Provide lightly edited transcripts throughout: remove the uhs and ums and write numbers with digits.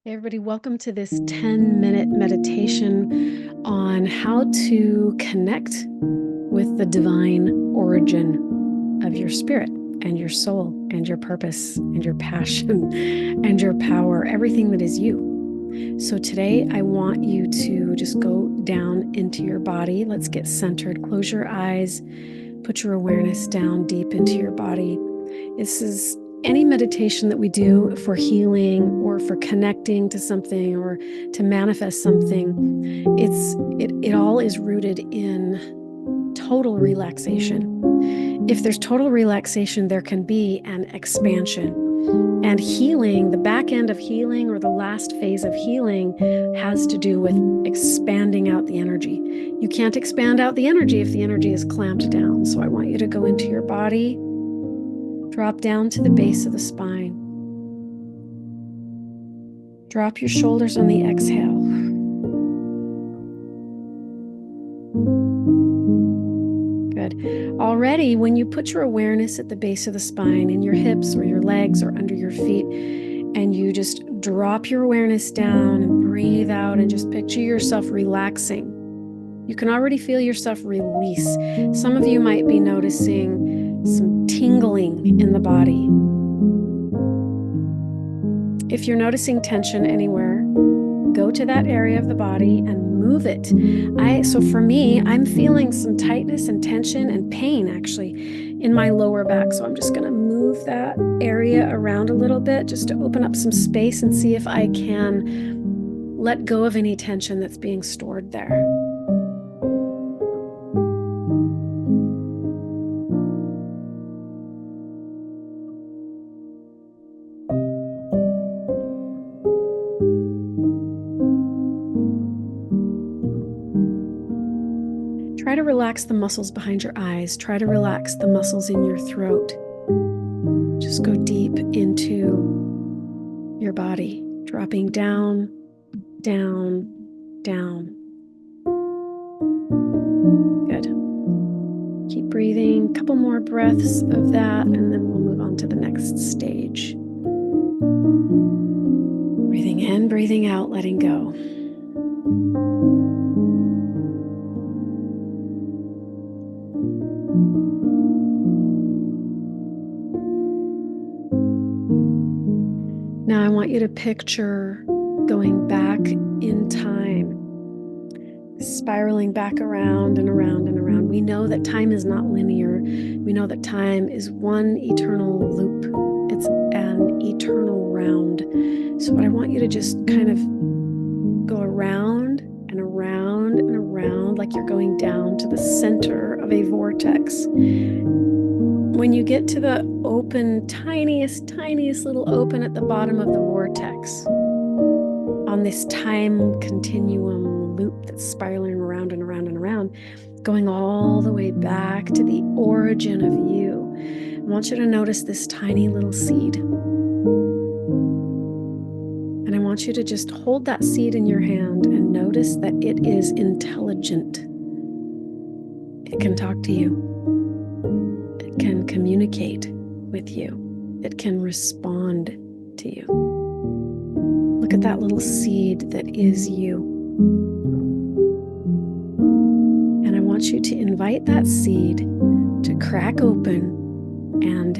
Hey everybody, welcome to this 10-minute meditation on how to connect with the divine origin of your spirit and your soul and your purpose and your passion and your power, everything that is you. So today I want you to just go down into your body. Let's get centered. Close your eyes, put your awareness down deep into your body. This is any meditation that we do for healing or for connecting to something or to manifest something, it all is rooted in total relaxation. If there's total relaxation, there can be an expansion. And healing, the back end of healing or the last phase of healing, has to do with expanding out the energy. You can't expand out the energy if the energy is clamped down. So I want you to go into your body. Drop down to the base of the spine. Drop your shoulders on the exhale. Good. Already, when you put your awareness at the base of the spine, in your hips or your legs or under your feet, and you just drop your awareness down and breathe out and just picture yourself relaxing, you can already feel yourself release. Some of you might be noticing some tingling in the body. If you're noticing tension anywhere, go to that area of the body and move it. So for me, I'm feeling some tightness and tension and pain actually in my lower back. So I'm just going to move that area around a little bit just to open up some space and see if I can let go of any tension that's being stored there. Try to relax the muscles behind your eyes. Try to relax the muscles in your throat. Just go deep into your body, dropping down, down, down. Good. Keep breathing. A couple more breaths of that, and then we'll move on to the next stage. Breathing in, breathing out, letting go. Now I want you to picture going back in time, spiraling back around and around and around. We know that time is not linear. We know that time is one eternal loop. It's an eternal round. So what I want you to just kind of go around and around and around like you're going down to the center of a vortex. When you get to the open, tiniest little open at the bottom of the vortex, on this time continuum loop that's spiraling around and around and around, going all the way back to the origin of you, I want you to notice this tiny little seed. And I want you to just hold that seed in your hand and notice that it is intelligent. It can talk to you. It can communicate with you. It can respond to you. Look at that little seed that is you. And I want you to invite that seed to crack open and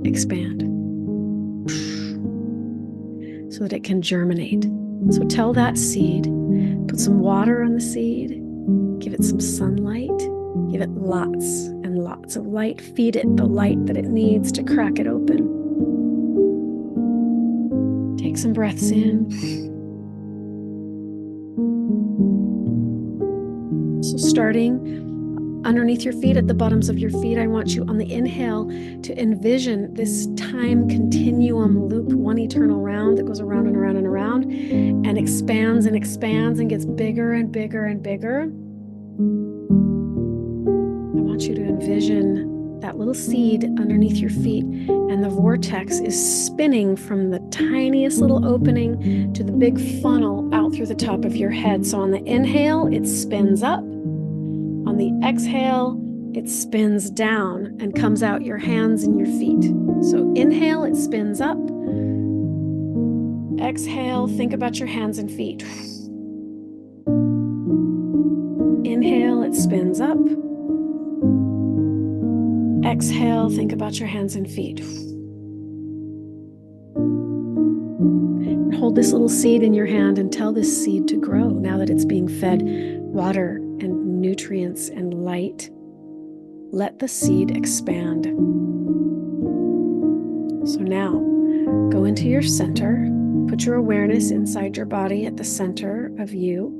expand so that it can germinate. So tell that seed, put some water on the seed, give it some sunlight, give it lots and lots of light, feed it the light that it needs to crack it open. Take some breaths in. So starting underneath your feet, at the bottoms of your feet, I want you on the inhale to envision this time continuum loop, one eternal round that goes around and around and around and expands and expands and gets bigger and bigger and bigger. I want you to envision that little seed underneath your feet, and the vortex is spinning from the tiniest little opening to the big funnel out through the top of your head. So on the inhale, it spins up. On the exhale, it spins down and comes out your hands and your feet. So inhale, it spins up. Exhale, think about your hands and feet. Inhale, it spins up. Exhale, think about your hands and feet. And hold this little seed in your hand and tell this seed to grow now that it's being fed water and nutrients and light. Let the seed expand. So now, go into your center. Put your awareness inside your body at the center of you.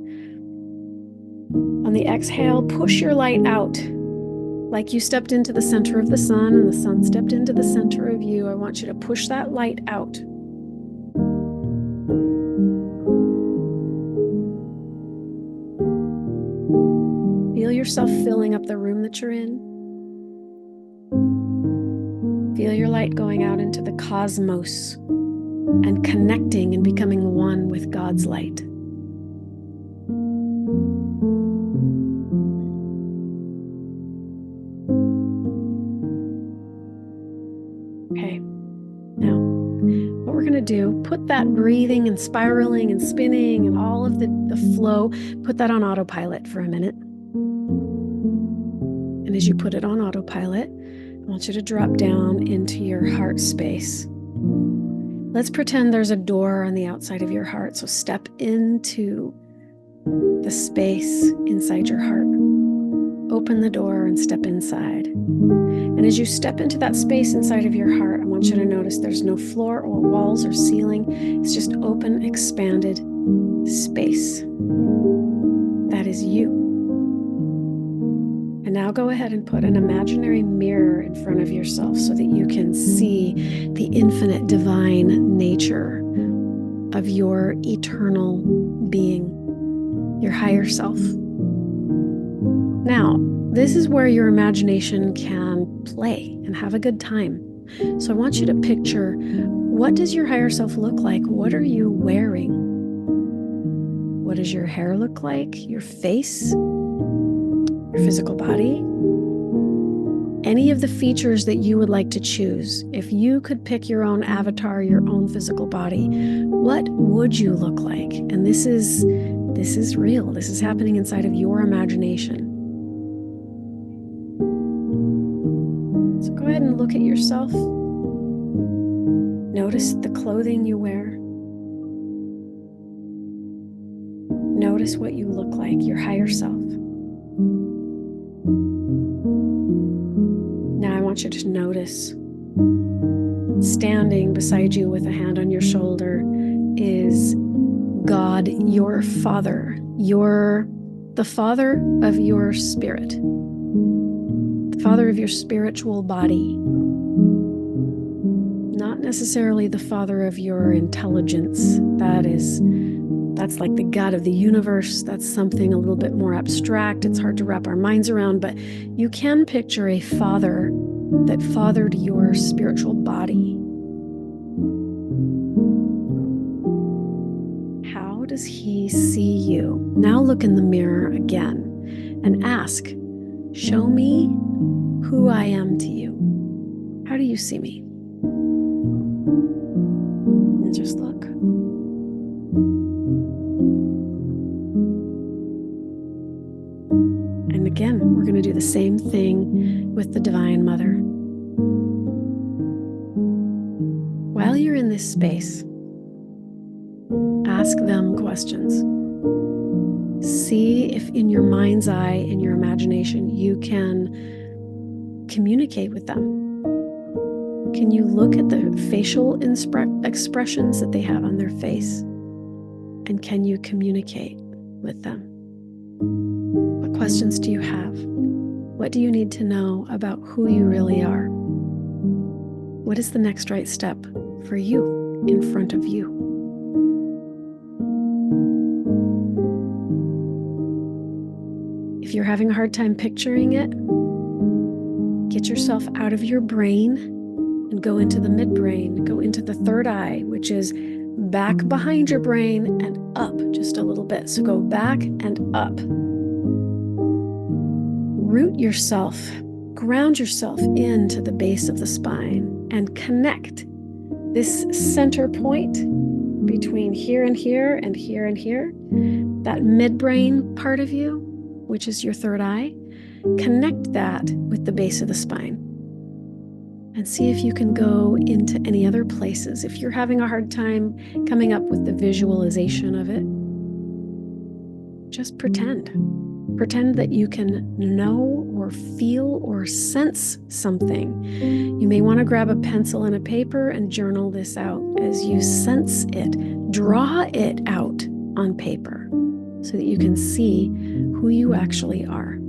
On the exhale, push your light out. Like you stepped into the center of the sun and the sun stepped into the center of you. I want you to push that light out. Feel yourself filling up the room that you're in. Feel your light going out into the cosmos and connecting and becoming one with God's light. Okay, now what we're going to do, put that breathing and spiraling and spinning and all of the flow, put that on autopilot for a minute. And as you put it on autopilot, I want you to drop down into your heart space. Let's pretend there's a door on the outside of your heart. So step into the space inside your heart. Open the door and step inside. And as you step into that space inside of your heart, I want you to notice there's no floor or walls or ceiling. It's just open, expanded space. That is you. And now go ahead and put an imaginary mirror in front of yourself so that you can see the infinite divine nature of your eternal being, your higher self. Now, this is where your imagination can play and have a good time. So I want you to picture, what does your higher self look like? What are you wearing? What does your hair look like? Your face? Your physical body? Any of the features that you would like to choose. If you could pick your own avatar, your own physical body, what would you look like? And this is real. This is happening inside of your imagination. So go ahead and look at yourself. Notice the clothing you wear. Notice what you look like, your higher self. Now I want you to notice, standing beside you with a hand on your shoulder is God, your Father. You're the Father of your spirit, the Father of your spiritual body. Not necessarily the Father of your intelligence. That's like the God of the universe. That's something a little bit more abstract. It's hard to wrap our minds around, but you can picture a father that fathered your spiritual body. How does he see you? Now look in the mirror again and ask, show me who I am to you. How do you see me? And just look. And again, we're going to do the same thing with the Divine Mother. While you're in this space, ask them questions. See if in your mind's eye, in your imagination, you can communicate with them. Can you look at the facial expressions that they have on their face? And can you communicate with them? What questions do you have? What do you need to know about who you really are? What is the next right step for you in front of you? If you're having a hard time picturing it, get yourself out of your brain and go into the midbrain, go into the third eye, which is back behind your brain and up just a little bit. So go back and up. Root yourself, ground yourself into the base of the spine and connect this center point between here and here and here and here, that midbrain part of you, which is your third eye, connect that with the base of the spine. And see if you can go into any other places. If you're having a hard time coming up with the visualization of it, just pretend. Pretend that you can know or feel or sense something. You may want to grab a pencil and a paper and journal this out as you sense it. Draw it out on paper so that you can see who you actually are.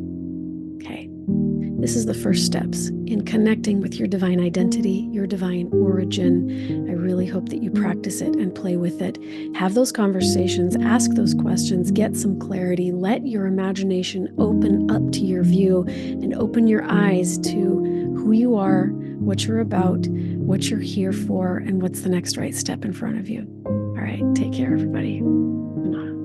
Okay. This is the first steps in connecting with your divine identity, your divine origin. I really hope that you practice it and play with it. Have those conversations, ask those questions, get some clarity, let your imagination open up to your view and open your eyes to who you are, what you're about, what you're here for, and what's the next right step in front of you. All right, take care, everybody. Mwah.